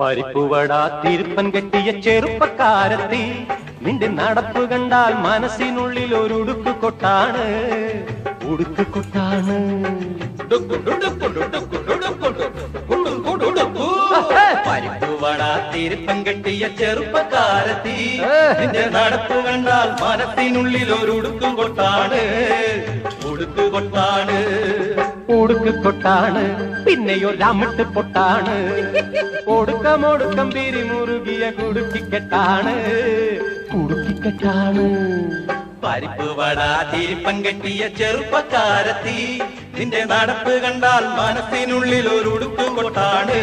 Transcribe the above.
പരിപ്പുവട തിരുപ്പൻ കെട്ടിയ ചെറുപ്പക്കാരത്തി നിന്റെ നടപ്പ് കണ്ടാൽ മനസ്സിനുള്ളിൽ ഒരു ഉടുക്ക് കൊട്ടാണ് ഉടുക്ക് കൊട്ടാണ് പരിപ്പുവട തിരുപ്പൻ കെട്ടിയ ചെറുപ്പക്കാരത്തി നിന്റെ നടപ്പ് കണ്ടാൽ മനസ്സിനുള്ളിൽ ഒരു ഉടുക്ക് കൊട്ടാണ് ഉടുക്ക് കൊട്ടാണ് ഉടുക്ക് കൊട്ടാണ് പിന്നെയോ രാമിട്ട് പൊട്ടാണ് ഒടുക്കം പിരിമുറുകിയ കുടുക്കിക്കെട്ടാണ് കുടുക്കിക്കെട്ടാണ് പരിപ്പുവട തിരുപ്പൻ കെട്ടിയ ചെറുപ്പക്കാരത്തി നിന്റെ നടപ്പ് കണ്ടാൽ മനസ്സിനുള്ളിൽ ഒരു ഉടുക്ക് കൊട്ടാണ്